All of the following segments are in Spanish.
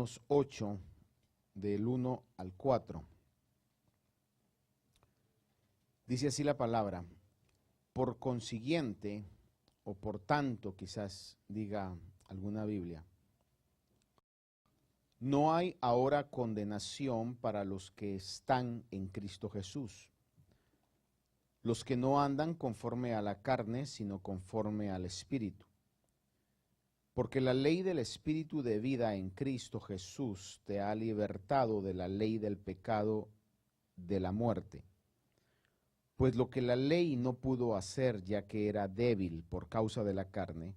Romanos 8, del 1 al 4. Dice así la palabra: por consiguiente, o por tanto, quizás diga alguna Biblia, no hay ahora condenación para los que están en Cristo Jesús, los que no andan conforme a la carne, sino conforme al Espíritu. Porque la ley del Espíritu de vida en Cristo Jesús te ha libertado de la ley del pecado de la muerte. Pues lo que la ley no pudo hacer, ya que era débil por causa de la carne,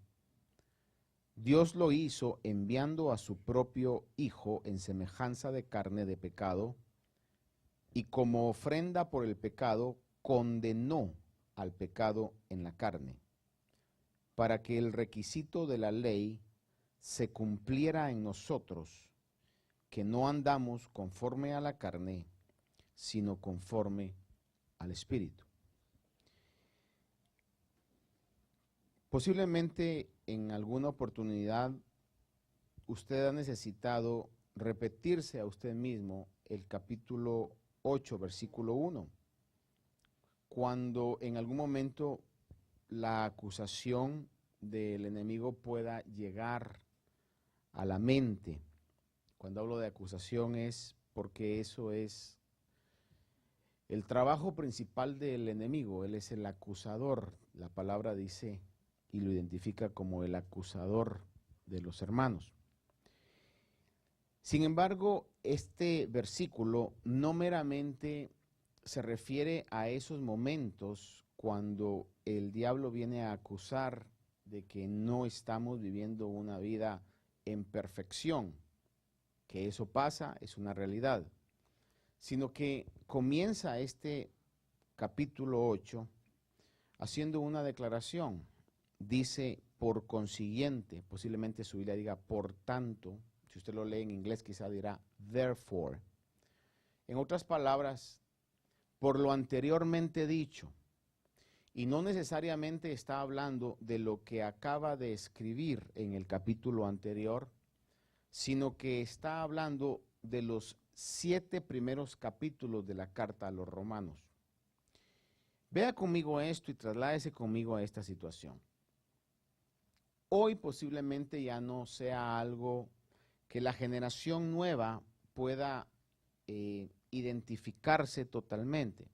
Dios lo hizo enviando a su propio Hijo en semejanza de carne de pecado, y como ofrenda por el pecado, condenó al pecado en la carne, para que el requisito de la ley se cumpliera en nosotros, que no andamos conforme a la carne, sino conforme al Espíritu. Posiblemente en alguna oportunidad usted ha necesitado repetirse a usted mismo el capítulo 8, versículo 1, cuando en algún momento la acusación del enemigo pueda llegar a la mente. Cuando hablo de acusación es porque eso es el trabajo principal del enemigo. Él es el acusador. La palabra dice y lo identifica como el acusador de los hermanos. Sin embargo, este versículo no meramente se refiere a esos momentos cuando el diablo viene a acusar de que no estamos viviendo una vida en perfección, que eso pasa, es una realidad, sino que comienza este capítulo 8 haciendo una declaración. Dice, por consiguiente, posiblemente su Biblia diga, por tanto. Si usted lo lee en inglés, quizá dirá, therefore. En otras palabras, por lo anteriormente dicho, y no necesariamente está hablando de lo que acaba de escribir en el capítulo anterior, sino que está hablando de los 7 primeros capítulos de la carta a los romanos. Vea conmigo esto y trasládese conmigo a esta situación. Hoy posiblemente ya no sea algo que la generación nueva pueda identificarse totalmente.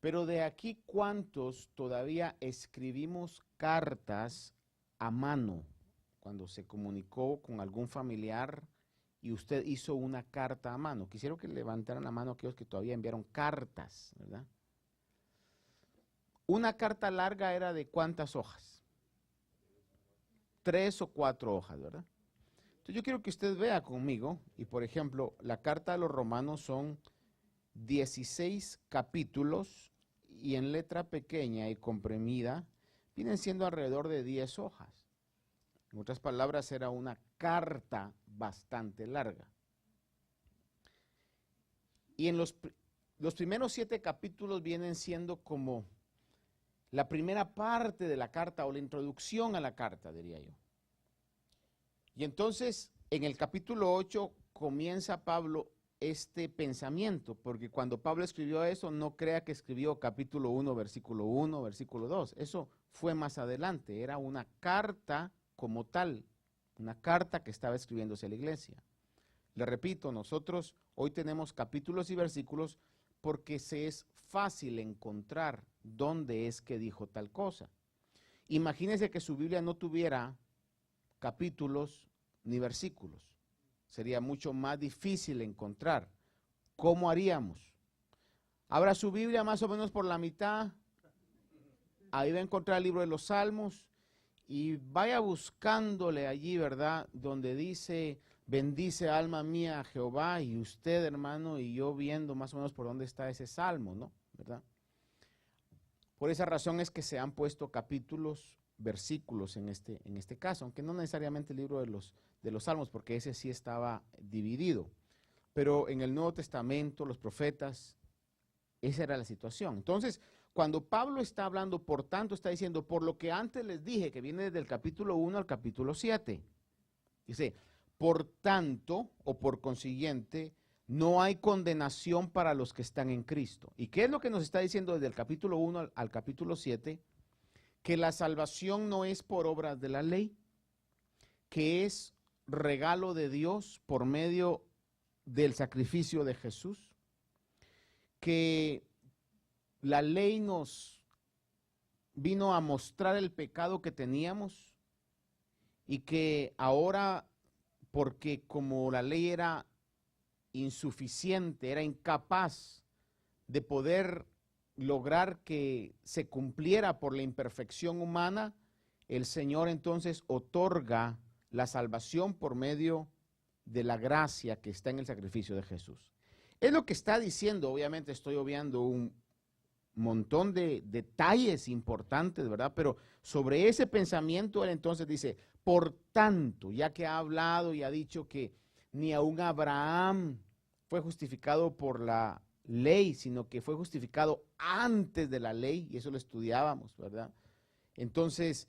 Pero de aquí, ¿cuántos todavía escribimos cartas a mano? Cuando se comunicó con algún familiar y usted hizo una carta a mano. Quisiera que levantaran la mano aquellos que todavía enviaron cartas, ¿verdad? Una carta larga era de ¿cuántas hojas? 3 o 4 hojas, ¿verdad? Entonces yo quiero que usted vea conmigo, y por ejemplo, la carta a los romanos son 16 capítulos, y en letra pequeña y comprimida vienen siendo alrededor de 10 hojas. En otras palabras, era una carta bastante larga. Y en los primeros 7 capítulos vienen siendo como la primera parte de la carta o la introducción a la carta, diría yo. Y entonces, en el capítulo 8 comienza Pablo este pensamiento, porque cuando Pablo escribió eso, no crea que escribió capítulo 1, versículo 2. Eso fue más adelante, era una carta como tal, una carta que estaba escribiéndose a la iglesia. Le repito, nosotros hoy tenemos capítulos y versículos porque se es fácil encontrar dónde es que dijo tal cosa. Imagínese que su Biblia no tuviera capítulos ni versículos. Sería mucho más difícil encontrar. ¿Cómo haríamos? Abra su Biblia más o menos por la mitad. Ahí va a encontrar el libro de los Salmos y vaya buscándole allí, ¿verdad? Donde dice, bendice alma mía a Jehová, y usted, hermano, y yo viendo más o menos por dónde está ese salmo, ¿no? ¿Verdad? Por esa razón es que se han puesto capítulos, versículos en este caso, aunque no necesariamente el libro de los Salmos, porque ese sí estaba dividido. Pero en el Nuevo Testamento, los profetas, esa era la situación. Entonces, cuando Pablo está hablando, por tanto, está diciendo, por lo que antes les dije, que viene desde el capítulo 1 al capítulo 7. Dice, por tanto, o por consiguiente, no hay condenación para los que están en Cristo. ¿Y qué es lo que nos está diciendo desde el capítulo 1 al capítulo 7? Que la salvación no es por obras de la ley, que es regalo de Dios por medio del sacrificio de Jesús, que la ley nos vino a mostrar el pecado que teníamos y que ahora, porque como la ley era insuficiente, era incapaz de poder lograr que se cumpliera por la imperfección humana, el Señor entonces otorga la salvación por medio de la gracia que está en el sacrificio de Jesús. Es lo que está diciendo, obviamente estoy obviando un montón de detalles importantes, ¿verdad? Pero sobre ese pensamiento él entonces dice, por tanto, ya que ha hablado y ha dicho que ni aun Abraham fue justificado por la ley, sino que fue justificado antes de la ley, y eso lo estudiábamos, ¿verdad? Entonces,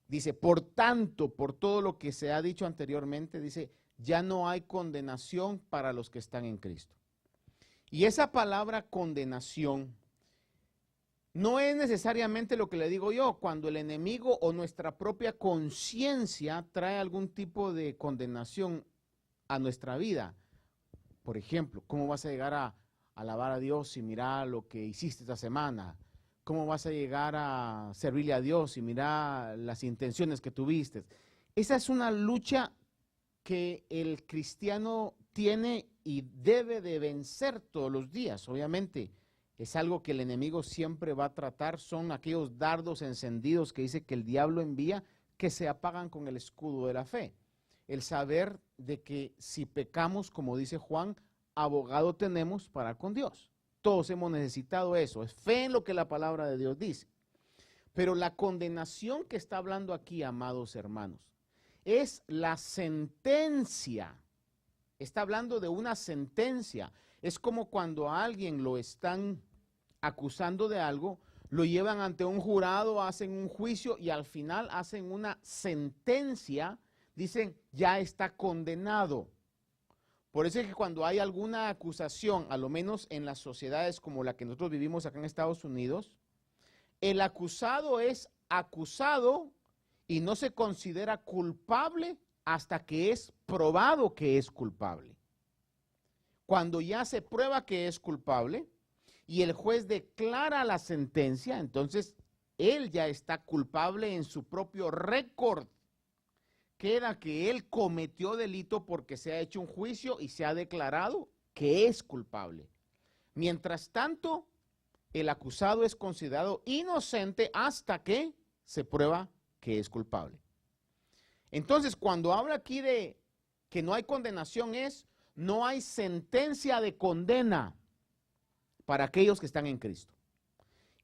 dice, por tanto, por todo lo que se ha dicho anteriormente, dice, ya no hay condenación para los que están en Cristo. Y esa palabra condenación no es necesariamente lo que le digo yo, cuando el enemigo o nuestra propia conciencia trae algún tipo de condenación a nuestra vida. Por ejemplo, ¿cómo vas a llegar a alabar a Dios y mira lo que hiciste esta semana? ¿Cómo vas a llegar a servirle a Dios y mira las intenciones que tuviste? Esa es una lucha que el cristiano tiene y debe de vencer todos los días. Obviamente es algo que el enemigo siempre va a tratar, son aquellos dardos encendidos que dice que el diablo envía, que se apagan con el escudo de la fe. El saber de que si pecamos, como dice Juan, abogado tenemos para con Dios. Todos hemos necesitado eso, es fe en lo que la palabra de Dios dice. Pero la condenación que está hablando aquí, amados hermanos, es la sentencia. Está hablando de una sentencia. Es como cuando a alguien lo están acusando de algo, lo llevan ante un jurado, hacen un juicio y al final hacen una sentencia, dicen, ya está condenado. Por eso es que cuando hay alguna acusación, a lo menos en las sociedades como la que nosotros vivimos acá en Estados Unidos, el acusado es acusado y no se considera culpable hasta que es probado que es culpable. Cuando ya se prueba que es culpable y el juez declara la sentencia, entonces él ya está culpable en su propio récord. Queda que él cometió delito porque se ha hecho un juicio y se ha declarado que es culpable. Mientras tanto, el acusado es considerado inocente hasta que se prueba que es culpable. Entonces, cuando habla aquí de que no hay condenación no hay sentencia de condena para aquellos que están en Cristo.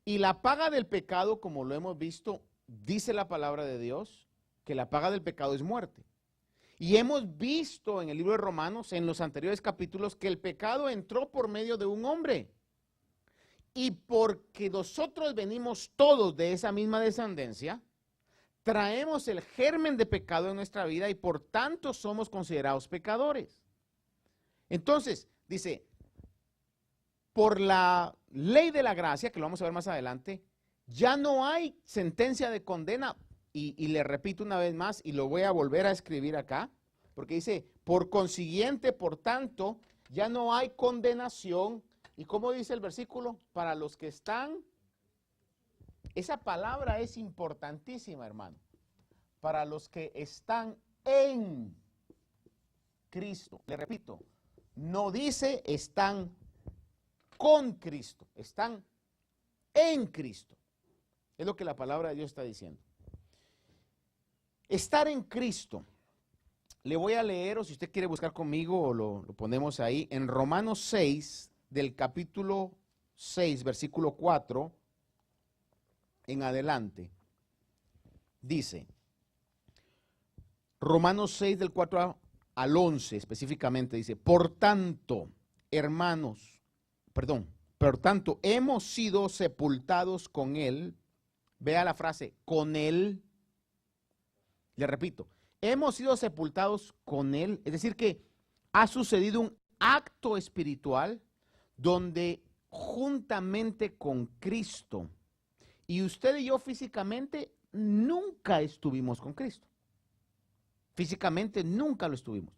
Y la paga del pecado, como lo hemos visto, dice la palabra de Dios, que la paga del pecado es muerte. Y hemos visto en el libro de Romanos, en los anteriores capítulos, que el pecado entró por medio de un hombre. Y porque nosotros venimos todos de esa misma descendencia, traemos el germen de pecado en nuestra vida y por tanto somos considerados pecadores. Entonces, dice, por la ley de la gracia, que lo vamos a ver más adelante, ya no hay sentencia de condena. Y le repito una vez más, y lo voy a volver a escribir acá, porque dice, por consiguiente, por tanto, ya no hay condenación. ¿Y cómo dice el versículo? Para los que están, esa palabra es importantísima, hermano. Para los que están en Cristo. Le repito, no dice están con Cristo, están en Cristo. Es lo que la palabra de Dios está diciendo. Estar en Cristo. Le voy a leer, o si usted quiere buscar conmigo, o lo ponemos ahí, en Romanos 6, del capítulo 6, versículo 4, en adelante. Dice, Romanos 6, del 4 al 11 específicamente, dice, por tanto, hemos sido sepultados con él. Vea la frase, con él. Le repito, hemos sido sepultados con Él, es decir que ha sucedido un acto espiritual donde juntamente con Cristo, y usted y yo físicamente nunca estuvimos con Cristo. Físicamente nunca lo estuvimos.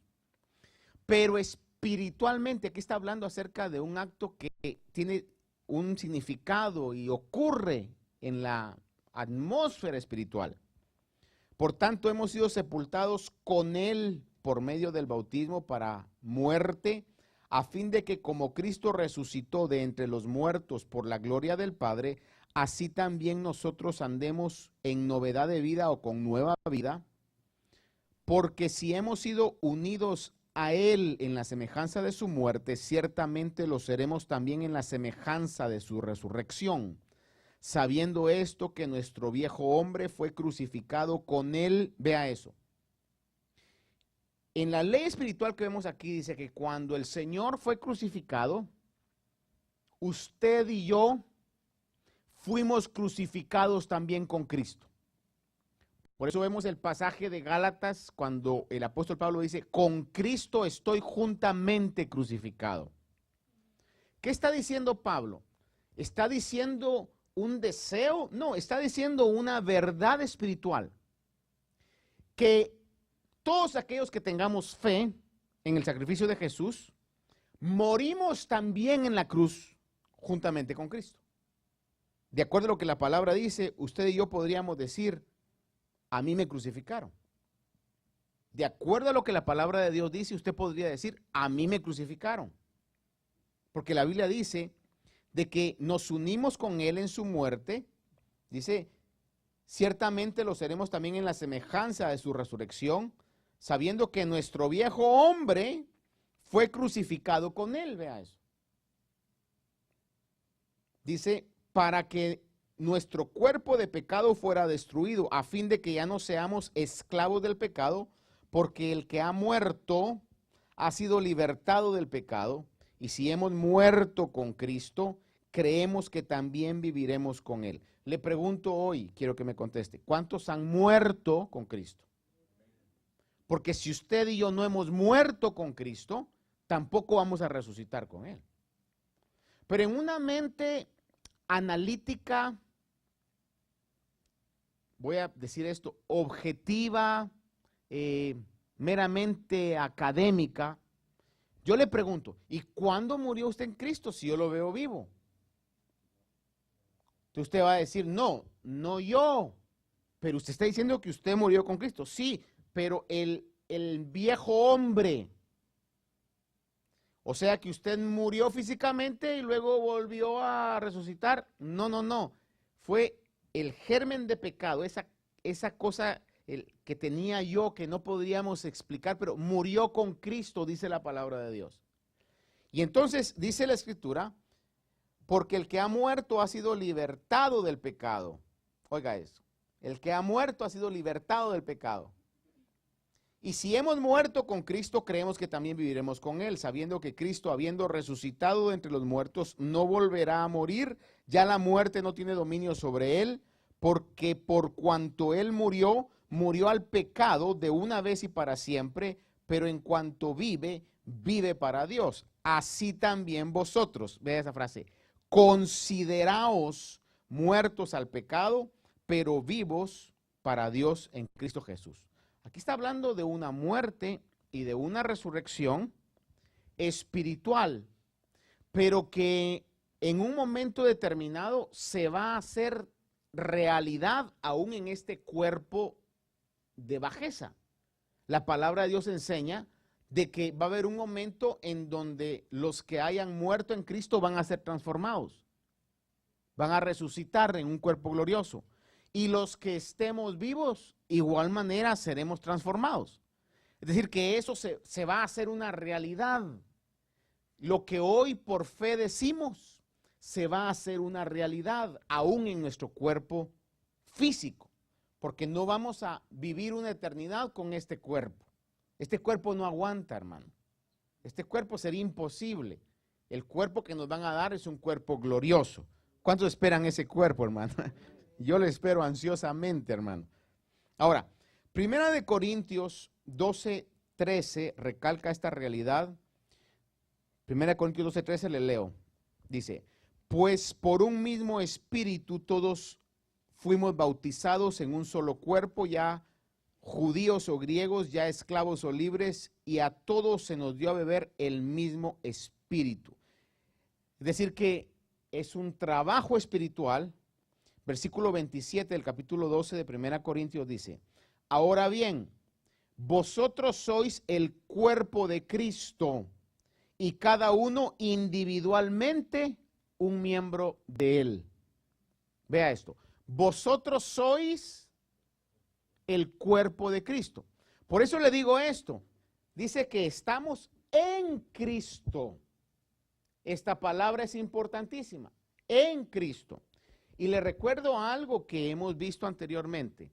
Pero espiritualmente, aquí está hablando acerca de un acto que tiene un significado y ocurre en la atmósfera espiritual. Por tanto, hemos sido sepultados con Él por medio del bautismo para muerte, a fin de que como Cristo resucitó de entre los muertos por la gloria del Padre, así también nosotros andemos en novedad de vida o con nueva vida, porque si hemos sido unidos a Él en la semejanza de su muerte, ciertamente lo seremos también en la semejanza de su resurrección. Sabiendo esto, que nuestro viejo hombre fue crucificado con Él, vea eso. En la ley espiritual que vemos aquí dice que cuando el Señor fue crucificado, usted y yo fuimos crucificados también con Cristo. Por eso vemos el pasaje de Gálatas cuando el apóstol Pablo dice, con Cristo estoy juntamente crucificado. ¿Qué está diciendo Pablo? ¿Está diciendo un deseo? No, está diciendo una verdad espiritual. Que todos aquellos que tengamos fe en el sacrificio de Jesús, morimos también en la cruz juntamente con Cristo. De acuerdo a lo que la palabra dice, usted y yo podríamos decir, a mí me crucificaron. De acuerdo a lo que la palabra de Dios dice, usted podría decir, a mí me crucificaron. Porque la Biblia dice de que nos unimos con Él en su muerte. Dice, ciertamente lo seremos también en la semejanza de su resurrección, sabiendo que nuestro viejo hombre fue crucificado con Él. Vea eso. Dice, para que nuestro cuerpo de pecado fuera destruido, a fin de que ya no seamos esclavos del pecado, porque el que ha muerto ha sido libertado del pecado, y si hemos muerto con Cristo, creemos que también viviremos con Él. Le pregunto hoy, quiero que me conteste, ¿cuántos han muerto con Cristo? Porque si usted y yo no hemos muerto con Cristo, tampoco vamos a resucitar con Él. Pero en una mente analítica, voy a decir esto, objetiva, meramente académica, yo le pregunto, ¿y cuándo murió usted en Cristo si yo lo veo vivo? Entonces usted va a decir, no, no yo, pero usted está diciendo que usted murió con Cristo. Sí, pero el viejo hombre, o sea que usted murió físicamente y luego volvió a resucitar. No, no, no, fue el germen de pecado, esa cosa que tenía yo que no podríamos explicar, pero murió con Cristo, dice la palabra de Dios. Y entonces dice la Escritura, porque el que ha muerto ha sido libertado del pecado. Oiga eso, el que ha muerto ha sido libertado del pecado. Y si hemos muerto con Cristo, creemos que también viviremos con Él, sabiendo que Cristo, habiendo resucitado de entre los muertos, no volverá a morir. Ya la muerte no tiene dominio sobre Él, porque por cuanto Él murió, murió al pecado de una vez y para siempre, pero en cuanto vive, vive para Dios. Así también vosotros, vea esa frase, consideraos muertos al pecado, pero vivos para Dios en Cristo Jesús. Aquí está hablando de una muerte y de una resurrección espiritual, pero que en un momento determinado se va a hacer realidad aún en este cuerpo de bajeza. La palabra de Dios enseña de que va a haber un momento en donde los que hayan muerto en Cristo van a ser transformados, van a resucitar en un cuerpo glorioso. Y los que estemos vivos, igual manera seremos transformados. Es decir, que eso se va a hacer una realidad. Lo que hoy por fe decimos, se va a hacer una realidad aún en nuestro cuerpo físico. Porque no vamos a vivir una eternidad con este cuerpo. Este cuerpo no aguanta, hermano. Este cuerpo sería imposible. El cuerpo que nos van a dar es un cuerpo glorioso. ¿Cuántos esperan ese cuerpo, hermano? Yo lo espero ansiosamente, hermano. Ahora, Primera de Corintios 12:13 recalca esta realidad. Primera de Corintios 12:13 le leo. Dice, pues por un mismo espíritu todos fuimos bautizados en un solo cuerpo, ya judíos o griegos, ya esclavos o libres, y a todos se nos dio a beber el mismo espíritu. Es decir que es un trabajo espiritual. Versículo 27 del capítulo 12 de 1 Corintios dice, ahora bien, vosotros sois el cuerpo de Cristo y cada uno individualmente un miembro de él. Vea esto, vosotros sois el cuerpo de Cristo. Por eso le digo esto, dice que estamos en Cristo. Esta palabra es importantísima, en Cristo. Y le recuerdo algo que hemos visto anteriormente.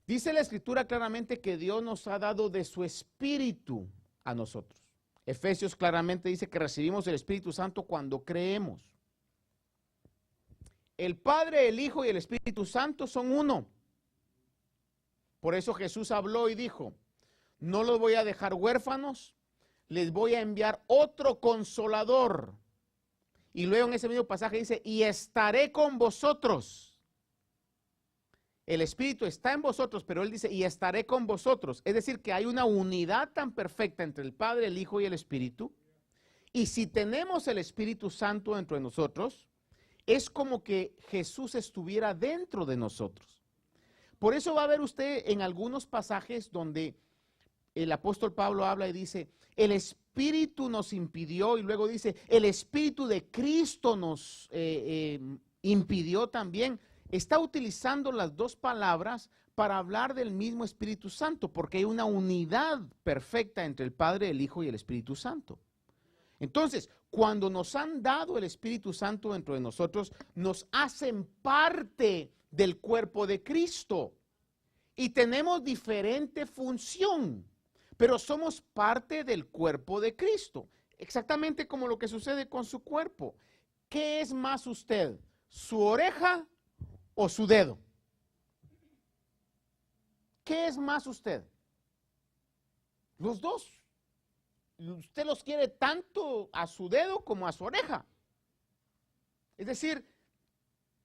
Dice la Escritura claramente que Dios nos ha dado de su Espíritu a nosotros. Efesios claramente dice que recibimos el Espíritu Santo cuando creemos. El Padre, el Hijo y el Espíritu Santo son uno. Por eso Jesús habló y dijo, no los voy a dejar huérfanos, les voy a enviar otro consolador. Y luego en ese mismo pasaje dice, y estaré con vosotros. El Espíritu está en vosotros, pero Él dice, y estaré con vosotros. Es decir, que hay una unidad tan perfecta entre el Padre, el Hijo y el Espíritu. Y si tenemos el Espíritu Santo dentro de nosotros, es como que Jesús estuviera dentro de nosotros. Por eso va a ver usted en algunos pasajes donde el apóstol Pablo habla y dice, el Espíritu nos impidió, y luego dice, el Espíritu de Cristo nos impidió también. Está utilizando las dos palabras para hablar del mismo Espíritu Santo, porque hay una unidad perfecta entre el Padre, el Hijo y el Espíritu Santo. Entonces, cuando nos han dado el Espíritu Santo dentro de nosotros, nos hacen parte del cuerpo de Cristo y tenemos diferente función, pero somos parte del cuerpo de Cristo, exactamente como lo que sucede con su cuerpo. ¿Qué es más usted? ¿Su oreja o su dedo? ¿Qué es más usted? Los dos. Usted los quiere tanto a su dedo como a su oreja. Es decir,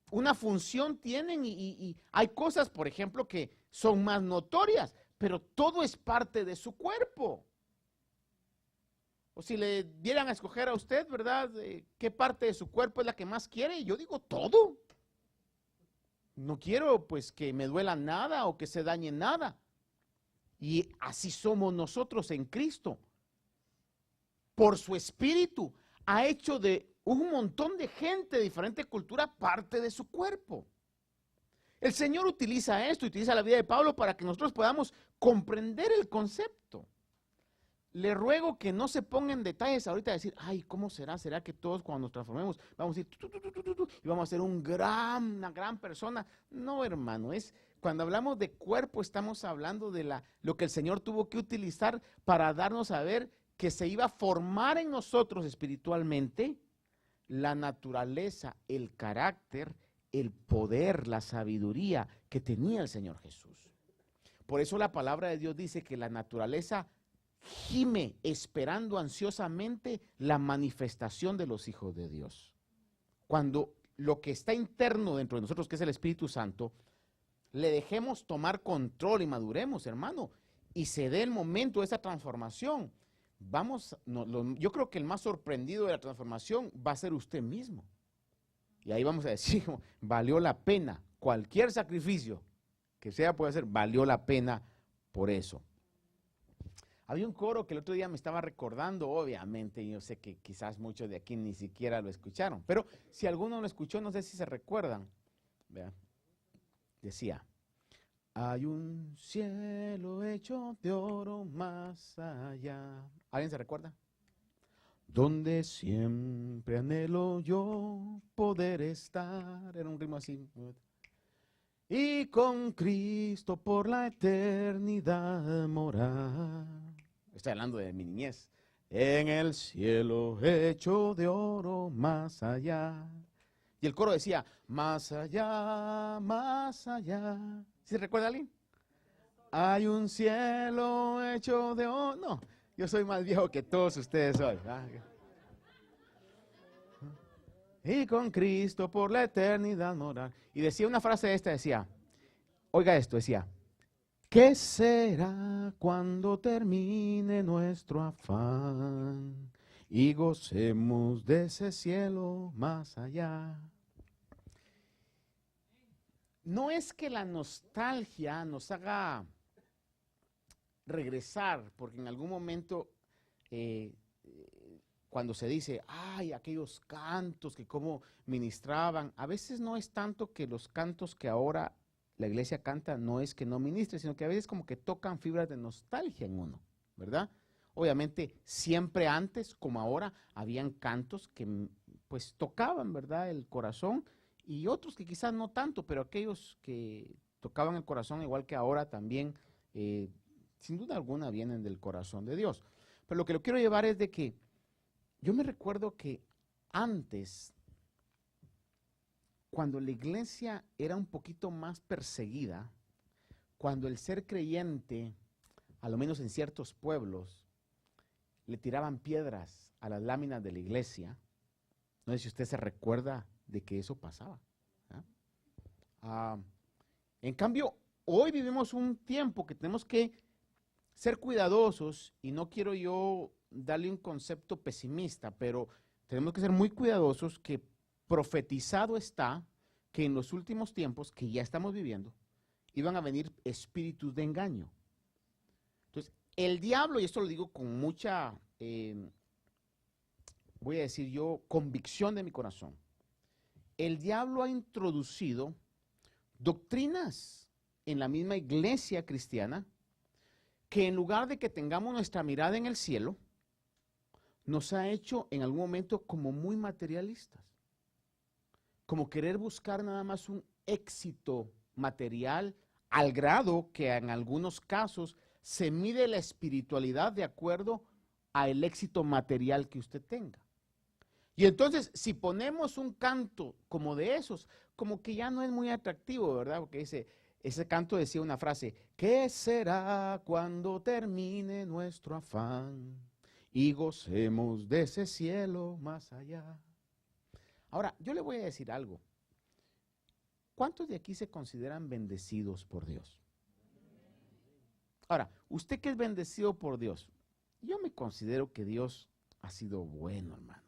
una función tienen y hay cosas, por ejemplo, que son más notorias, pero todo es parte de su cuerpo. O si le dieran a escoger a usted, ¿verdad? ¿Qué parte de su cuerpo es la que más quiere? Yo digo todo. No quiero pues que me duela nada o que se dañe nada. Y así somos nosotros en Cristo. Por su Espíritu ha hecho de un montón de gente de diferente cultura parte de su cuerpo. El Señor utiliza esto, utiliza la vida de Pablo para que nosotros podamos comprender el concepto. Le ruego que no se ponga en detalles ahorita a decir, ay, ¿cómo será? ¿Será que todos cuando nos transformemos vamos a ir y vamos a ser una gran persona? No, hermano, cuando hablamos de cuerpo estamos hablando de lo que el Señor tuvo que utilizar para darnos a ver que se iba a formar en nosotros espiritualmente la naturaleza, el carácter, el poder, la sabiduría que tenía el Señor Jesús. Por eso la palabra de Dios dice que la naturaleza gime esperando ansiosamente la manifestación de los hijos de Dios. Cuando lo que está interno dentro de nosotros, que es el Espíritu Santo, le dejemos tomar control y maduremos, hermano, y se dé el momento de esa transformación. Yo creo que el más sorprendido de la transformación va a ser usted mismo. Y ahí vamos a decir, valió la pena, cualquier sacrificio que sea puede hacer, valió la pena por eso. Había un coro que el otro día me estaba recordando, obviamente, yo sé que quizás muchos de aquí ni siquiera lo escucharon, pero si alguno lo escuchó, no sé si se recuerdan. Vean. Decía, hay un cielo hecho de oro más allá. ¿Alguien se recuerda? Donde siempre anhelo yo poder estar. Era un ritmo así. Y con Cristo por la eternidad morar. Estoy hablando de mi niñez. En el cielo hecho de oro más allá. Y el coro decía, más allá, más allá. ¿Sí recuerda alguien? Hay un cielo hecho de oro. No, yo soy más viejo que todos ustedes hoy. Y con Cristo por la eternidad morar. Y decía una frase esta, decía, oiga esto, decía, ¿qué será cuando termine nuestro afán y gocemos de ese cielo más allá? No es que la nostalgia nos haga regresar, porque en algún momento cuando se dice, ay, aquellos cantos que cómo ministraban, a veces no es tanto que los cantos que ahora la iglesia canta no es que no ministre, sino que a veces como que tocan fibras de nostalgia en uno, ¿verdad? Obviamente siempre antes como ahora habían cantos que pues tocaban, ¿verdad? El corazón y otros que quizás no tanto, pero aquellos que tocaban el corazón igual que ahora también, sin duda alguna vienen del corazón de Dios. Pero lo que lo quiero llevar es de que yo me recuerdo que antes, cuando la iglesia era un poquito más perseguida, cuando el ser creyente, a lo menos en ciertos pueblos, le tiraban piedras a las láminas de la iglesia, no sé si usted se recuerda de que eso pasaba. En cambio, hoy vivimos un tiempo que tenemos que ser cuidadosos y no quiero yo darle un concepto pesimista, pero tenemos que ser muy cuidadosos que profetizado está que en los últimos tiempos que ya estamos viviendo iban a venir espíritus de engaño. Entonces, el diablo, y esto lo digo con mucha, voy a decir yo, convicción de mi corazón, el diablo ha introducido doctrinas en la misma iglesia cristiana que en lugar de que tengamos nuestra mirada en el cielo, nos ha hecho en algún momento como muy materialistas, como querer buscar nada más un éxito material al grado que en algunos casos se mide la espiritualidad de acuerdo al éxito material que usted tenga. Y entonces, si ponemos un canto como de esos, como que ya no es muy atractivo, ¿verdad? Porque dice, ese canto decía una frase, ¿qué será cuando termine nuestro afán y gocemos de ese cielo más allá? Ahora, yo le voy a decir algo. ¿Cuántos de aquí se consideran bendecidos por Dios? Ahora, usted que es bendecido por Dios, yo me considero que Dios ha sido bueno, hermano.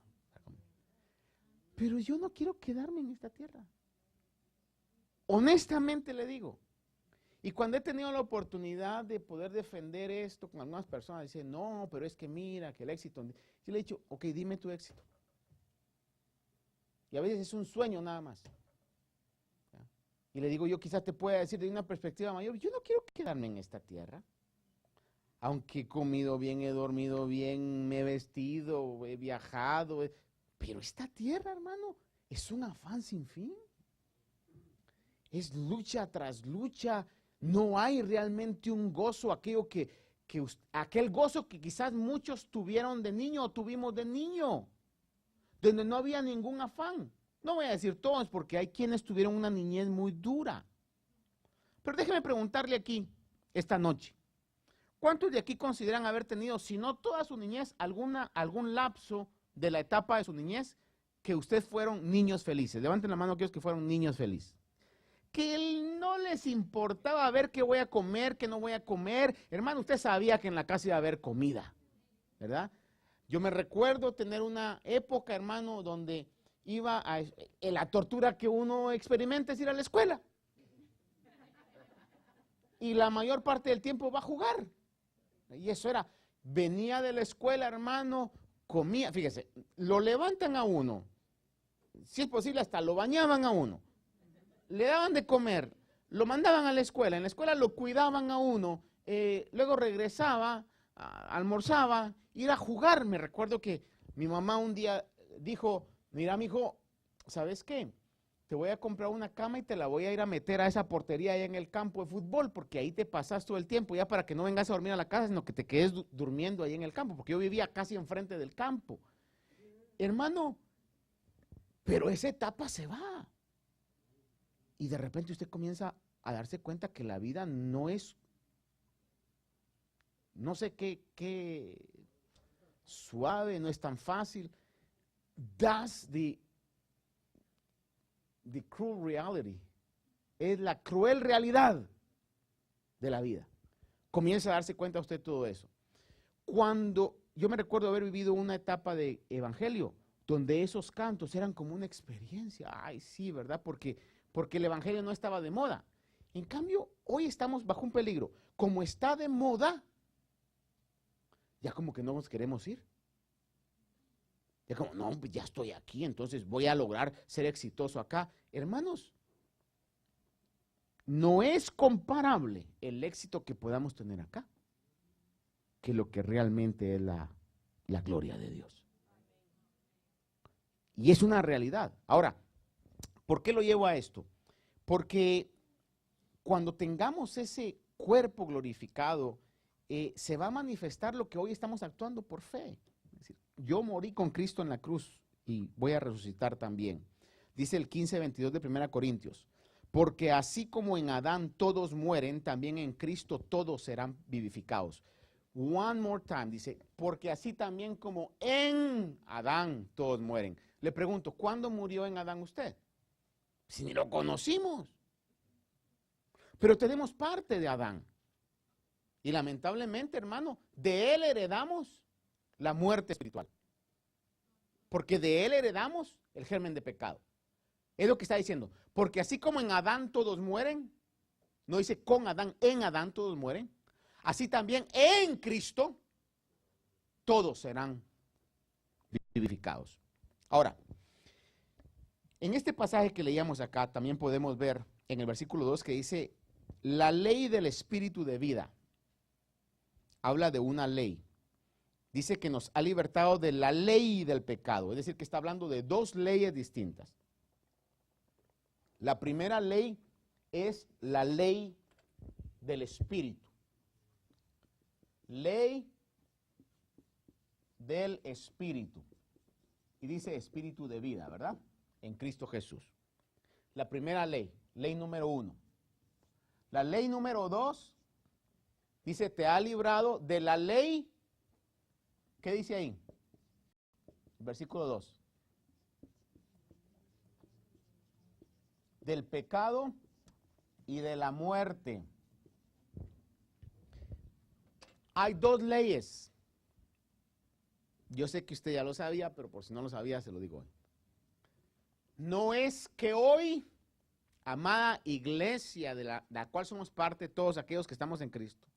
Pero yo no quiero quedarme en esta tierra. Honestamente le digo. Y cuando he tenido la oportunidad de poder defender esto con algunas personas, dicen, no, pero es que mira, que el éxito. Yo le he dicho, ok, dime tu éxito. Y a veces es un sueño nada más. ¿Ya? Y le digo, yo quizás te pueda decir de una perspectiva mayor, yo no quiero quedarme en esta tierra. Aunque he comido bien, he dormido bien, me he vestido, he viajado, pero esta tierra, hermano, es un afán sin fin. Es lucha tras lucha. No hay realmente un gozo, aquel gozo que quizás muchos tuvieron de niño o tuvimos de niño, donde no había ningún afán. No voy a decir todos, porque hay quienes tuvieron una niñez muy dura. Pero déjeme preguntarle aquí, esta noche, ¿cuántos de aquí consideran haber tenido, si no toda su niñez, algún lapso de la etapa de su niñez que ustedes fueron niños felices? Levanten la mano aquellos que fueron niños felices. Que no les importaba ver qué voy a comer, qué no voy a comer. Hermano, usted sabía que en la casa iba a haber comida, ¿verdad? Yo me recuerdo tener una época, hermano, donde la tortura que uno experimenta es ir a la escuela. Y la mayor parte del tiempo va a jugar. Y eso era, venía de la escuela, hermano, comía, fíjese, lo levantan a uno, si es posible hasta lo bañaban a uno, le daban de comer, lo mandaban a la escuela, en la escuela lo cuidaban a uno, luego regresaba, almorzaba, ir a jugar. Me recuerdo que mi mamá un día dijo, mira, mijo, ¿sabes qué? Te voy a comprar una cama y te la voy a ir a meter a esa portería allá en el campo de fútbol, porque ahí te pasas todo el tiempo, ya para que no vengas a dormir a la casa, sino que te quedes durmiendo ahí en el campo, porque yo vivía casi enfrente del campo. Hermano, pero esa etapa se va. Y de repente usted comienza a darse cuenta que la vida no es no sé qué suave, no es tan fácil. That's the cruel reality. Es la cruel realidad de la vida. Comienza a darse cuenta usted de todo eso. Cuando yo me recuerdo haber vivido una etapa de evangelio, donde esos cantos eran como una experiencia. Ay, sí, ¿verdad? Porque el evangelio no estaba de moda. En cambio, hoy estamos bajo un peligro. Como está de moda, ya como que no nos queremos ir. Ya como, no, pues ya estoy aquí, entonces voy a lograr ser exitoso acá. Hermanos, no es comparable el éxito que podamos tener acá que lo que realmente es la gloria de Dios. Y es una realidad. Ahora, ¿por qué lo llevo a esto? Porque cuando tengamos ese cuerpo glorificado, se va a manifestar lo que hoy estamos actuando por fe. Es decir, yo morí con Cristo en la cruz y voy a resucitar también. Dice el 15:22 de 1 Corintios. Porque así como en Adán todos mueren, también en Cristo todos serán vivificados. One more time, dice, porque así también como en Adán todos mueren. Le pregunto, ¿cuándo murió en Adán usted? Si ni lo conocimos. Pero tenemos parte de Adán. Y lamentablemente, hermano, de él heredamos la muerte espiritual. Porque de él heredamos el germen de pecado. Es lo que está diciendo. Porque así como en Adán todos mueren, no dice con Adán, en Adán todos mueren. Así también en Cristo todos serán vivificados. Ahora, en este pasaje que leíamos acá, también podemos ver en el versículo 2 que dice, la ley del espíritu de vida. Habla de una ley. Dice que nos ha libertado de la ley del pecado. Es decir, que está hablando de dos leyes distintas. La primera ley es la ley del espíritu. Ley del espíritu. Y dice espíritu de vida, ¿verdad? En Cristo Jesús. La primera ley, ley número 1. La ley número 2 dice, te ha librado de la ley. ¿Qué dice ahí? Versículo 2. Del pecado y de la muerte. Hay dos leyes. Yo sé que usted ya lo sabía, pero por si no lo sabía, se lo digo hoy. No es que hoy, amada iglesia de la cual somos parte todos aquellos que estamos en Cristo,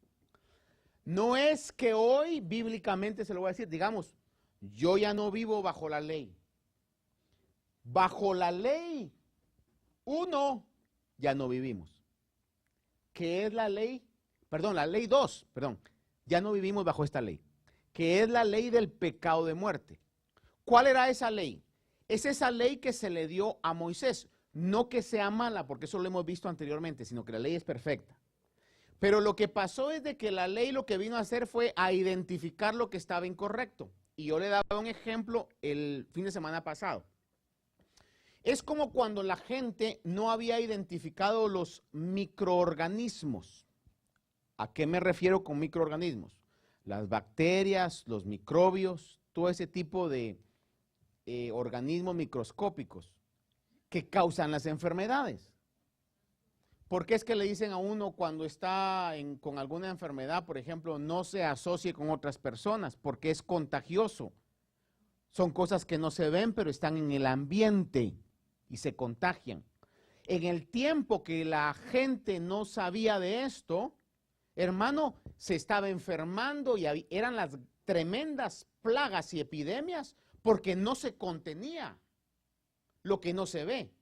no es que hoy, bíblicamente se lo voy a decir, digamos, yo ya no vivo bajo la ley. Bajo la ley 1 ya no vivimos. ¿Qué es la ley? Perdón, la ley 2, perdón. Ya no vivimos bajo esta ley, que es la ley del pecado de muerte. ¿Cuál era esa ley? Es esa ley que se le dio a Moisés. No que sea mala, porque eso lo hemos visto anteriormente, sino que la ley es perfecta. Pero lo que pasó es de que la ley lo que vino a hacer fue a identificar lo que estaba incorrecto. Y yo le daba un ejemplo el fin de semana pasado. Es como cuando la gente no había identificado los microorganismos. ¿A qué me refiero con microorganismos? Las bacterias, los microbios, todo ese tipo de organismos microscópicos que causan las enfermedades. ¿Por qué es que le dicen a uno cuando está con alguna enfermedad, por ejemplo, no se asocie con otras personas? Porque es contagioso. Son cosas que no se ven, pero están en el ambiente y se contagian. En el tiempo que la gente no sabía de esto, hermano, se estaba enfermando y eran las tremendas plagas y epidemias porque no se contenía lo que no se ve.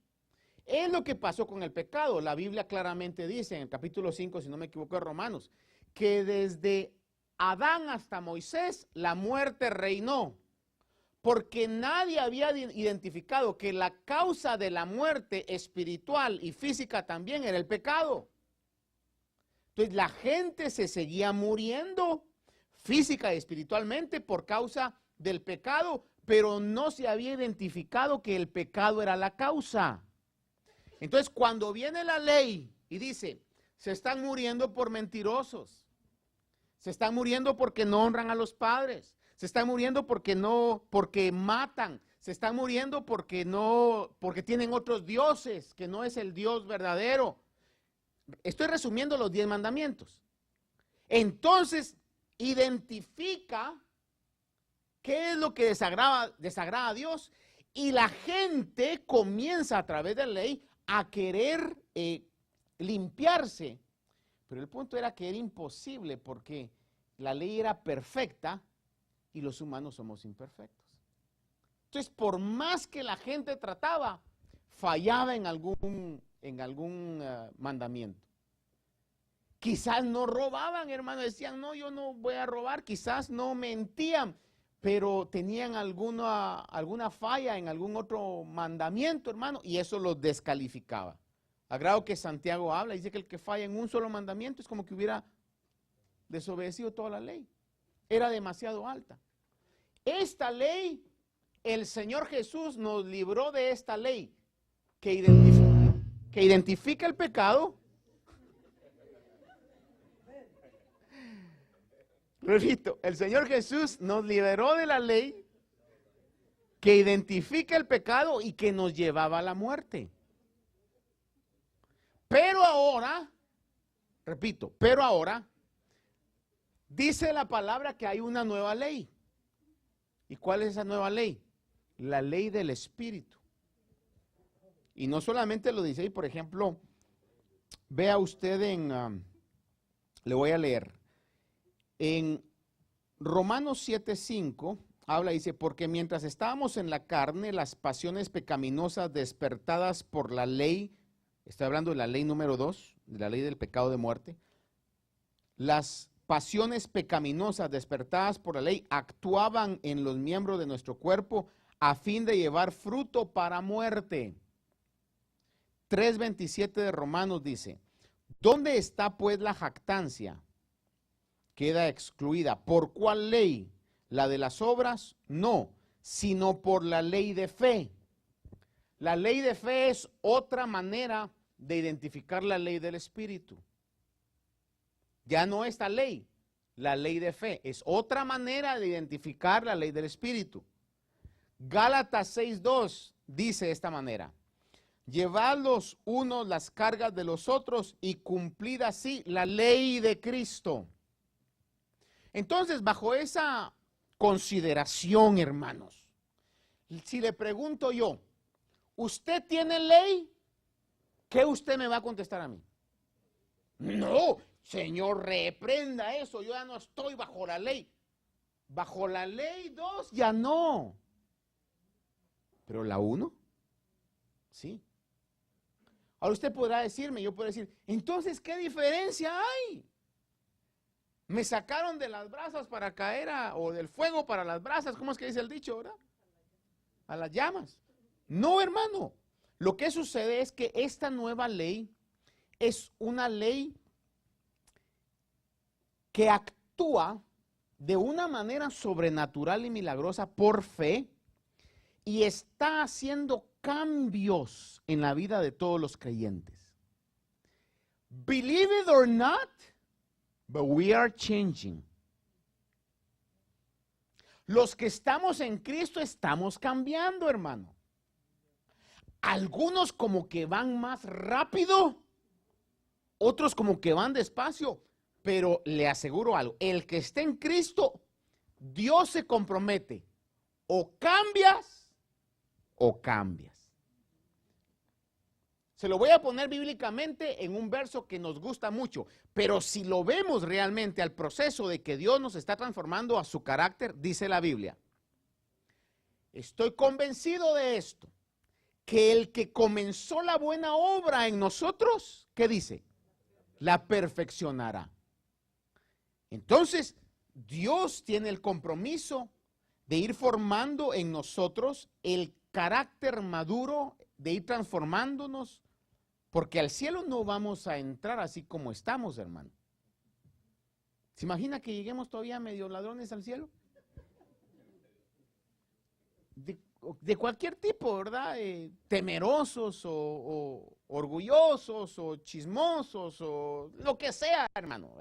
Es lo que pasó con el pecado. La Biblia claramente dice en el capítulo 5, si no me equivoco, de Romanos, que desde Adán hasta Moisés la muerte reinó, porque nadie había identificado que la causa de la muerte espiritual y física también era el pecado. Entonces la gente se seguía muriendo física y espiritualmente por causa del pecado, pero no se había identificado que el pecado era la causa. Entonces, cuando viene la ley y dice, se están muriendo por mentirosos, Se están muriendo porque no honran a los padres. Se están muriendo porque matan. Se están muriendo porque tienen otros dioses, que no es el Dios verdadero. Estoy resumiendo los 10 mandamientos. Entonces, identifica qué es lo que desagrada a Dios, y la gente comienza a través de la ley a querer limpiarse. Pero el punto era que era imposible porque la ley era perfecta y los humanos somos imperfectos. Entonces, por más que la gente trataba, fallaba en algún mandamiento. Quizás no robaban, hermano, decían, no, yo no voy a robar. Quizás no mentían, pero tenían alguna falla en algún otro mandamiento, hermano, y eso los descalificaba. A grado que Santiago habla, dice que el que falla en un solo mandamiento es como que hubiera desobedecido toda la ley. Era demasiado alta. Esta ley, el Señor Jesús nos libró de esta ley que identifica el pecado. Repito, el Señor Jesús nos liberó de la ley que identifica el pecado y que nos llevaba a la muerte. Pero ahora, repito, dice la palabra que hay una nueva ley. ¿Y cuál es esa nueva ley? La ley del Espíritu. Y no solamente lo dice ahí, por ejemplo, vea usted le voy a leer. En Romanos 7:5 habla, dice, porque mientras estábamos en la carne, las pasiones pecaminosas despertadas por la ley, estoy hablando de la ley número 2, de la ley del pecado de muerte, las pasiones pecaminosas despertadas por la ley actuaban en los miembros de nuestro cuerpo a fin de llevar fruto para muerte. 3:27 de Romanos dice, ¿dónde está pues la jactancia? Queda excluida. ¿Por cuál ley? ¿La de las obras? No, sino por la ley de fe. La ley de fe es otra manera de identificar la ley del Espíritu. Ya no esta ley, la ley de fe, es otra manera de identificar la ley del Espíritu. Gálatas 6:2 dice de esta manera, llevad los unos las cargas de los otros y cumplid así la ley de Cristo. Entonces, bajo esa consideración, hermanos, si le pregunto yo, ¿usted tiene ley? ¿Qué usted me va a contestar a mí? No, Señor, reprenda eso, yo ya no estoy bajo la ley. Bajo la ley 2 ya no. Pero la 1, sí. Ahora usted podrá decirme, yo puedo decir, entonces, ¿qué diferencia hay? Me sacaron de las brasas para caer o del fuego para las brasas, ¿cómo es que dice el dicho, verdad? A las llamas. No, hermano. Lo que sucede es que esta nueva ley es una ley que actúa de una manera sobrenatural y milagrosa por fe y está haciendo cambios en la vida de todos los creyentes. Believe it or not, but we are changing. Los que estamos en Cristo estamos cambiando, hermano. Algunos como que van más rápido, otros como que van despacio, pero le aseguro algo, el que esté en Cristo, Dios se compromete, o cambias o cambias. Se lo voy a poner bíblicamente en un verso que nos gusta mucho, pero si lo vemos realmente al proceso de que Dios nos está transformando a su carácter, dice la Biblia, estoy convencido de esto, que el que comenzó la buena obra en nosotros, ¿qué dice? La perfeccionará. Entonces, Dios tiene el compromiso de ir formando en nosotros el carácter maduro, de ir transformándonos, porque al cielo no vamos a entrar así como estamos, hermano. ¿Se imagina que lleguemos todavía medio ladrones al cielo? De cualquier tipo, ¿verdad? Temerosos o orgullosos o chismosos o lo que sea, hermano,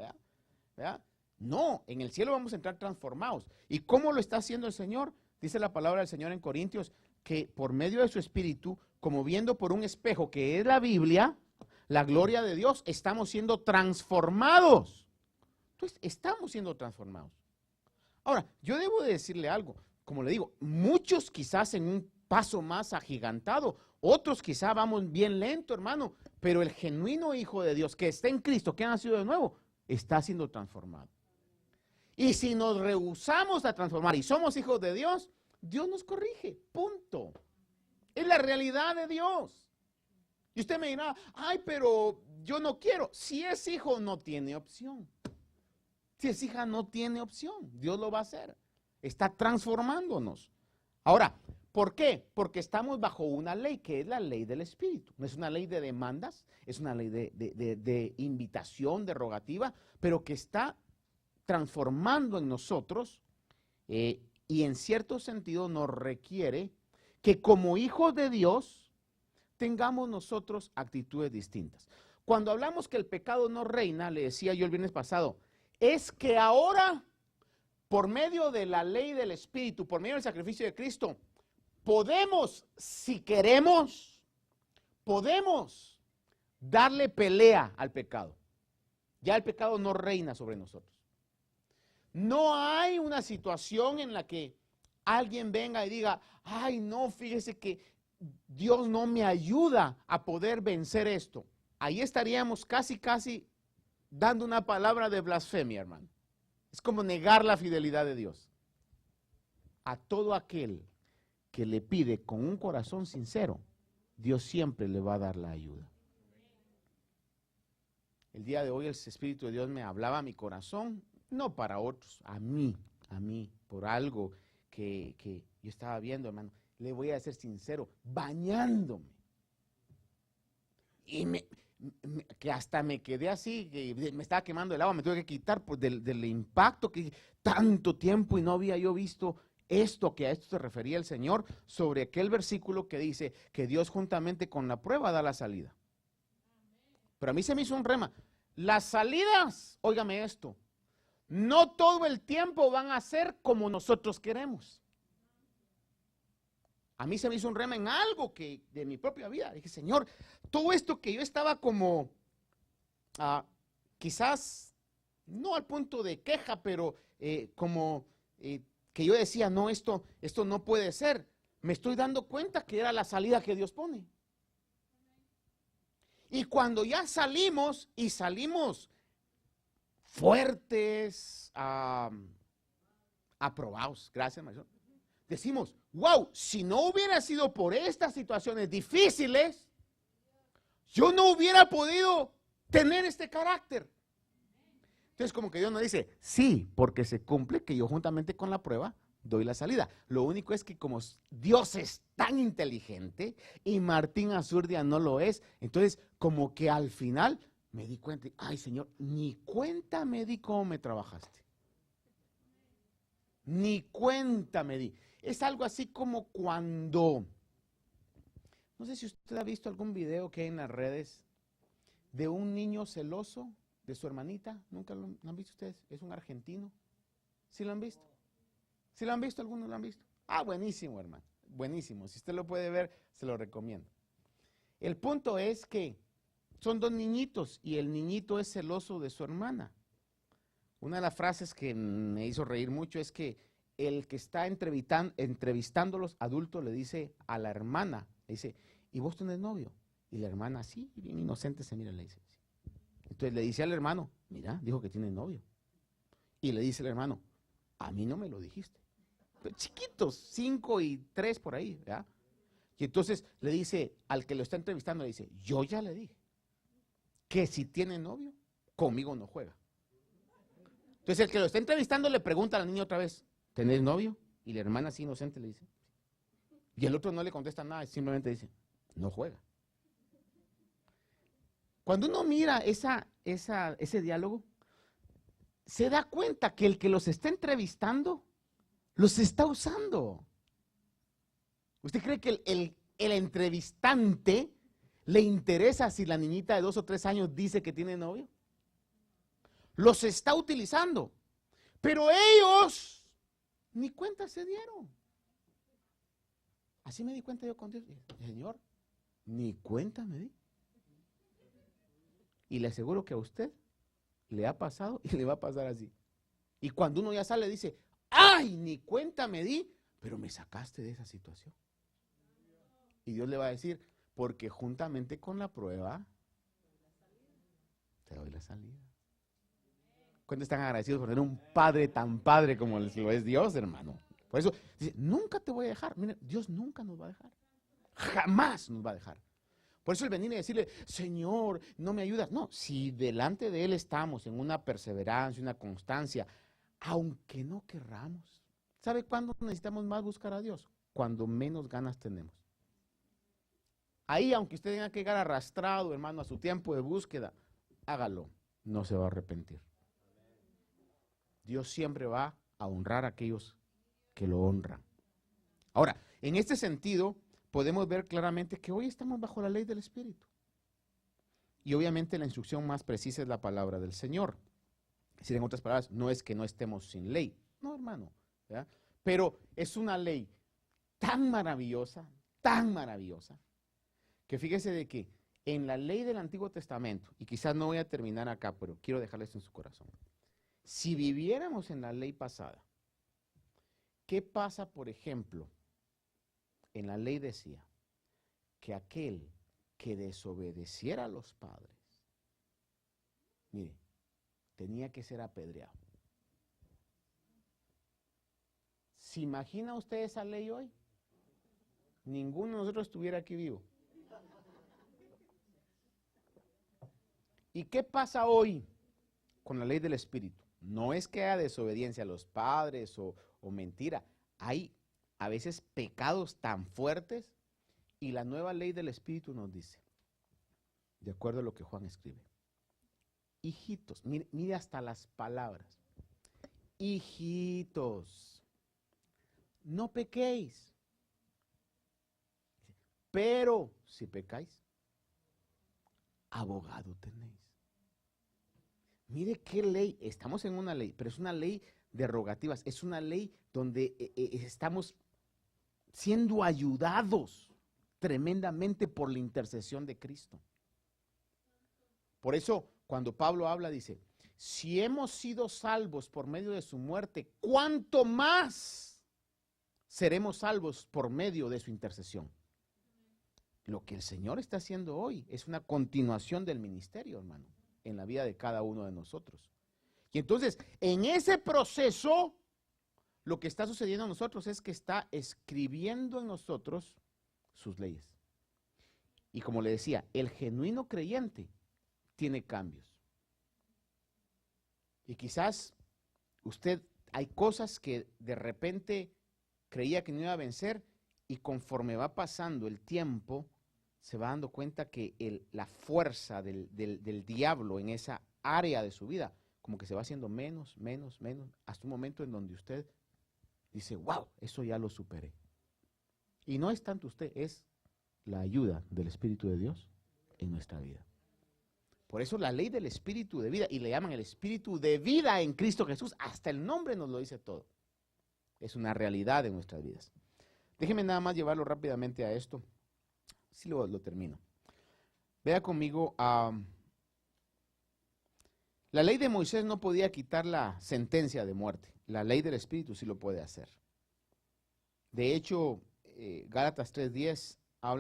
¿verdad? No, en el cielo vamos a entrar transformados. ¿Y cómo lo está haciendo el Señor? Dice la palabra del Señor en Corintios, que por medio de su Espíritu, como viendo por un espejo que es la Biblia, la gloria de Dios, estamos siendo transformados. Entonces, estamos siendo transformados. Ahora, yo debo de decirle algo. Como le digo, muchos quizás en un paso más agigantado, otros quizás vamos bien lento, hermano, pero el genuino Hijo de Dios que está en Cristo, que ha nacido de nuevo, está siendo transformado. Y si nos rehusamos a transformar y somos hijos de Dios, Dios nos corrige, punto. Es la realidad de Dios. Y usted me dirá, ay, pero yo no quiero. Si es hijo, no tiene opción. Si es hija, no tiene opción. Dios lo va a hacer. Está transformándonos. Ahora, ¿por qué? Porque estamos bajo una ley que es la ley del Espíritu. No es una ley de demandas, es una ley de invitación, de rogativa, pero que está transformando en nosotros y en cierto sentido nos requiere que como hijos de Dios tengamos nosotros actitudes distintas. Cuando hablamos que el pecado no reina, le decía yo el viernes pasado, es que ahora por medio de la ley del Espíritu, por medio del sacrificio de Cristo, podemos, si queremos, podemos darle pelea al pecado. Ya el pecado no reina sobre nosotros. No hay una situación en la que alguien venga y diga, ay no, fíjese que Dios no me ayuda a poder vencer esto. Ahí estaríamos casi dando una palabra de blasfemia, hermano. Es como negar la fidelidad de Dios. A todo aquel que le pide con un corazón sincero, Dios siempre le va a dar la ayuda. El día de hoy el Espíritu de Dios me hablaba a mi corazón, no para otros, a mí, por algo que yo estaba viendo, hermano. Le voy a ser sincero, bañándome. Y que hasta me quedé así, que me estaba quemando el agua, me tuve que quitar pues, del impacto que tanto tiempo y no había yo visto esto, que a esto se refería el Señor, sobre aquel versículo que dice que Dios juntamente con la prueba da la salida. Pero a mí se me hizo un rema. Las salidas, óigame esto, no todo el tiempo van a ser como nosotros queremos. A mí se me hizo un rema en algo que de mi propia vida. Dije, Señor, todo esto que yo estaba como, quizás, no al punto de queja, pero como que yo decía, no, esto no puede ser. Me estoy dando cuenta que era la salida que Dios pone. Y cuando ya salimos, y salimos fuertes, aprobados, gracias, maestro. Decimos, wow, si no hubiera sido por estas situaciones difíciles, yo no hubiera podido tener este carácter. Entonces como que Dios nos dice, sí, porque se cumple que yo juntamente con la prueba doy la salida. Lo único es que como Dios es tan inteligente y Martín Azurdia no lo es, entonces como que al final me di cuenta, ay Señor, ni cuenta me di cómo me trabajaste. Ni cuenta me di. Es algo así como cuando, no sé si usted ha visto algún video que hay en las redes de un niño celoso de su hermanita. ¿Nunca lo han visto ustedes? Es un argentino. ¿Sí lo han visto? ¿Sí lo han visto? ¿Algunos lo han visto? Ah, buenísimo, hermano. Buenísimo. Si usted lo puede ver, se lo recomiendo. El punto es que son dos niñitos y el niñito es celoso de su hermana. Una de las frases que me hizo reír mucho es que el que está entrevistando a los adultos le dice a la hermana, le dice, ¿y vos tenés novio? Y la hermana así, bien inocente, se mira y le dice. Entonces le dice al hermano, mira, dijo que tiene novio. Y le dice el hermano, a mí no me lo dijiste. Pero chiquitos, 5 y 3 por ahí, ¿verdad? Y entonces le dice al que lo está entrevistando, le dice, yo ya le dije que si tiene novio, conmigo no juega. Entonces el que lo está entrevistando le pregunta al niño otra vez, ¿tenés novio? Y la hermana así inocente le dice. Y el otro no le contesta nada, simplemente dice, no juega. Cuando uno mira ese diálogo, se da cuenta que el que los está entrevistando, los está usando. ¿Usted cree que el entrevistante le interesa si la niñita de 2 o 3 años dice que tiene novio? Los está utilizando. Pero ellos ni cuenta se dieron. Así me di cuenta yo con Dios. Señor, ni cuenta me di. Y le aseguro que a usted le ha pasado y le va a pasar así. Y cuando uno ya sale dice, ¡ay! Ni cuenta me di, pero me sacaste de esa situación. Y Dios le va a decir, porque juntamente con la prueba, te doy la salida. ¿Cuántos están agradecidos por tener un padre tan padre como lo es Dios, hermano? Por eso dice, nunca te voy a dejar. Mira, Dios nunca nos va a dejar. Jamás nos va a dejar. Por eso el venir y decirle, Señor, no me ayudas. No, si delante de Él estamos en una perseverancia, una constancia, aunque no querramos. ¿Sabe cuándo necesitamos más buscar a Dios? Cuando menos ganas tenemos. Ahí, aunque usted tenga que llegar arrastrado, hermano, a su tiempo de búsqueda, hágalo, no se va a arrepentir. Dios siempre va a honrar a aquellos que lo honran. Ahora, en este sentido, podemos ver claramente que hoy estamos bajo la ley del Espíritu. Y obviamente la instrucción más precisa es la palabra del Señor. Es decir, en otras palabras, no es que no estemos sin ley. No, hermano. ¿Verdad? Pero es una ley tan maravillosa, que fíjese de que en la ley del Antiguo Testamento, y quizás no voy a terminar acá, pero quiero dejarles en su corazón. Si viviéramos en la ley pasada, ¿qué pasa, por ejemplo? En la ley decía que aquel que desobedeciera a los padres, mire, tenía que ser apedreado. ¿Se imagina usted esa ley hoy? Ninguno de nosotros estuviera aquí vivo. ¿Y qué pasa hoy con la ley del Espíritu? No es que haya desobediencia a los padres o mentira. Hay a veces pecados tan fuertes y la nueva ley del Espíritu nos dice, de acuerdo a lo que Juan escribe, hijitos, mire hasta las palabras, hijitos, no pequéis, pero si pecáis, abogado tenéis. Mire qué ley, estamos en una ley, pero es una ley de rogativas, es una ley donde estamos siendo ayudados tremendamente por la intercesión de Cristo. Por eso, cuando Pablo habla, dice, si hemos sido salvos por medio de su muerte, ¿cuánto más seremos salvos por medio de su intercesión? Lo que el Señor está haciendo hoy es una continuación del ministerio, hermano, en la vida de cada uno de nosotros. Y entonces, en ese proceso, lo que está sucediendo a nosotros es que está escribiendo en nosotros sus leyes. Y como le decía, el genuino creyente tiene cambios. Y quizás usted, hay cosas que de repente creía que no iba a vencer y conforme va pasando el tiempo, se va dando cuenta que la fuerza del diablo en esa área de su vida, como que se va haciendo menos, hasta un momento en donde usted dice, wow, eso ya lo superé. Y no es tanto usted, es la ayuda del Espíritu de Dios en nuestra vida. Por eso la ley del Espíritu de vida, y le llaman el Espíritu de vida en Cristo Jesús, hasta el nombre nos lo dice todo. Es una realidad en nuestras vidas. Déjeme nada más llevarlo rápidamente a esto. Sí lo termino. Vea conmigo, la ley de Moisés no podía quitar la sentencia de muerte. La ley del Espíritu sí lo puede hacer. De hecho, Gálatas 3:10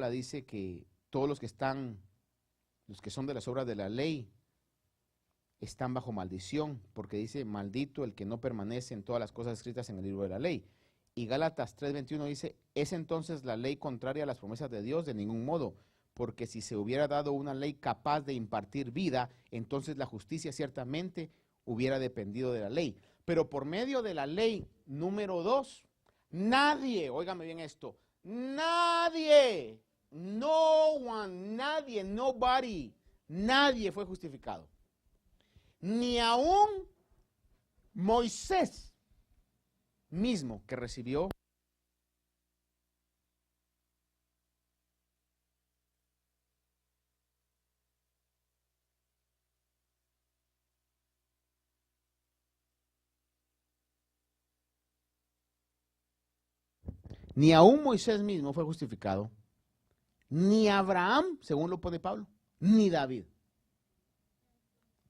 dice que todos los que son de las obras de la ley, están bajo maldición, porque dice, maldito el que no permanece en todas las cosas escritas en el libro de la ley. Y Gálatas 3:21 dice, ¿es entonces la ley contraria a las promesas de Dios? De ningún modo, porque si se hubiera dado una ley capaz de impartir vida, entonces la justicia ciertamente hubiera dependido de la ley. Pero por medio de la ley número 2, nadie, óigame bien esto, nadie, no one, nadie, nobody, nadie fue justificado. Ni aún Moisés mismo, que recibió Ni aún Moisés mismo fue justificado, ni Abraham, según lo pone Pablo, ni David.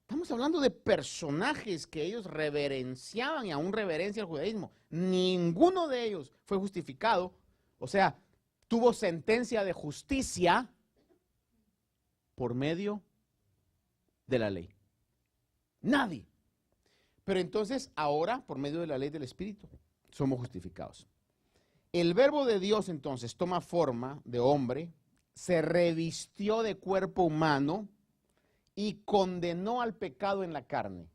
Estamos hablando de personajes que ellos reverenciaban y aún reverencia el judaísmo. Ninguno de ellos fue justificado, o sea, tuvo sentencia de justicia por medio de la ley. Nadie. Pero entonces ahora, por medio de la ley del Espíritu, somos justificados. El verbo de Dios entonces toma forma de hombre, se revistió de cuerpo humano y condenó al pecado en la carne.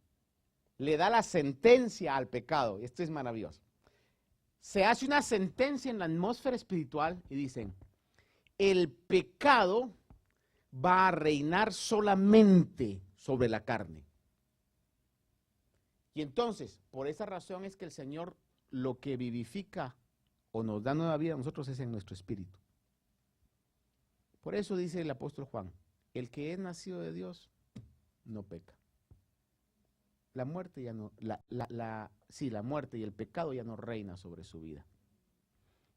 Le da la sentencia al pecado. Esto es maravilloso. Se hace una sentencia en la atmósfera espiritual y dicen, el pecado va a reinar solamente sobre la carne. Y entonces, por esa razón es que el Señor lo que vivifica o nos da nueva vida a nosotros es en nuestro espíritu. Por eso dice el apóstol Juan, el que es nacido de Dios no peca. La muerte ya no, la muerte y el pecado ya no reina sobre su vida.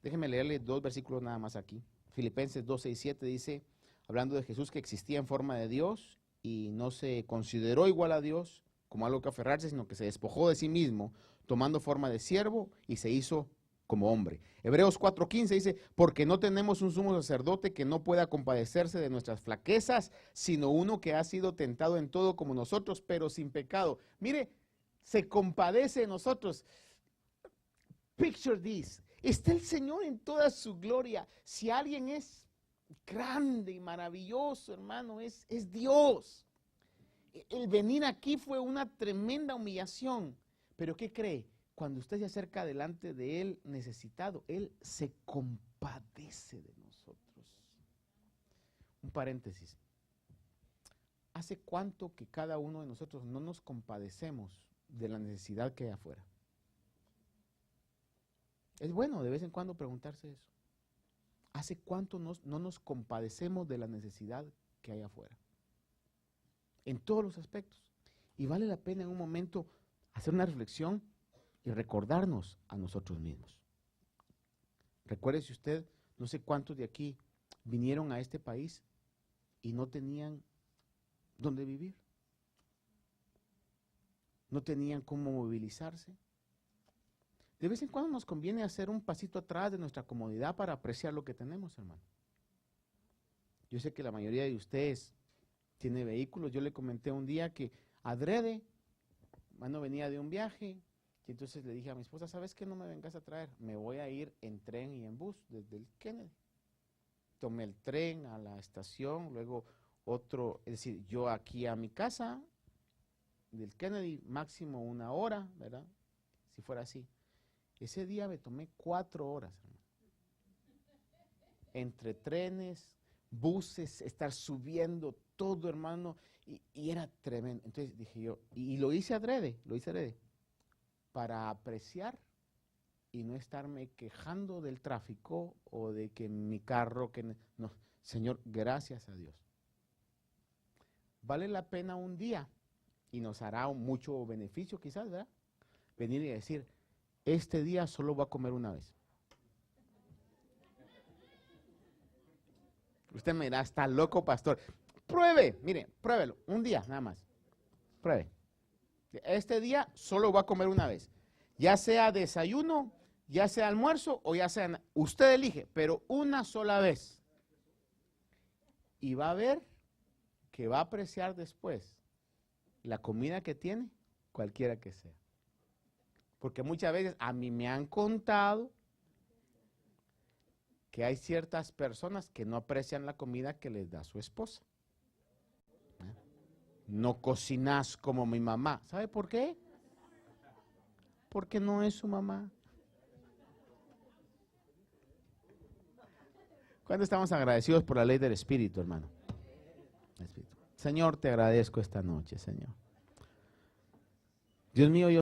Déjenme leerle 2 versículos nada más aquí. Filipenses 2, 6, 7 dice, hablando de Jesús que existía en forma de Dios y no se consideró igual a Dios como algo que aferrarse, sino que se despojó de sí mismo, tomando forma de siervo y se hizo como hombre. Hebreos 4:15 dice, porque no tenemos un sumo sacerdote que no pueda compadecerse de nuestras flaquezas, sino uno que ha sido tentado en todo como nosotros, pero sin pecado. Mire, se compadece de nosotros. Picture this. Está el Señor en toda su gloria. Si alguien es grande y maravilloso, hermano, es Dios. El venir aquí fue una tremenda humillación. Pero ¿qué cree? Cuando usted se acerca delante de Él necesitado, Él se compadece de nosotros. Un paréntesis. ¿Hace cuánto que cada uno de nosotros no nos compadecemos de la necesidad que hay afuera? Es bueno de vez en cuando preguntarse eso. ¿Hace cuánto no nos compadecemos de la necesidad que hay afuera? En todos los aspectos. Y vale la pena en un momento hacer una reflexión y recordarnos a nosotros mismos. Recuerde si usted, no sé cuántos de aquí vinieron a este país y no tenían dónde vivir. No tenían cómo movilizarse. De vez en cuando nos conviene hacer un pasito atrás de nuestra comodidad para apreciar lo que tenemos, hermano. Yo sé que la mayoría de ustedes tiene vehículos. Yo le comenté un día que adrede, hermano, venía de un viaje y entonces le dije a mi esposa, ¿sabes qué? No me vengas a traer, me voy a ir en tren y en bus desde el Kennedy. Tomé el tren a la estación, luego otro, es decir, yo aquí a mi casa, del Kennedy, máximo 1 hora, ¿verdad? Si fuera así. Ese día me tomé 4 horas, hermano. Entre trenes, buses, estar subiendo todo, hermano, y era tremendo. Entonces dije yo, y lo hice adrede, para apreciar y no estarme quejando del tráfico o de que mi carro, que no, Señor, gracias a Dios. Vale la pena un día, y nos hará mucho beneficio quizás, ¿verdad? Venir y decir, este día solo voy a comer una vez. Usted me dirá, está loco, pastor. Pruebe, mire, pruébelo, un día nada más. Pruebe. Este día solo voy a comer una vez. Ya sea desayuno, ya sea almuerzo o ya sea, usted elige, pero una sola vez. Y va a ver que va a apreciar después la comida que tiene, cualquiera que sea. Porque muchas veces a mí me han contado que hay ciertas personas que no aprecian la comida que les da su esposa. No cocinas como mi mamá. ¿Sabe por qué? Porque no es su mamá. ¿Cuándo estamos agradecidos por la ley del Espíritu, hermano? Señor, te agradezco esta noche, Señor. Dios mío, yo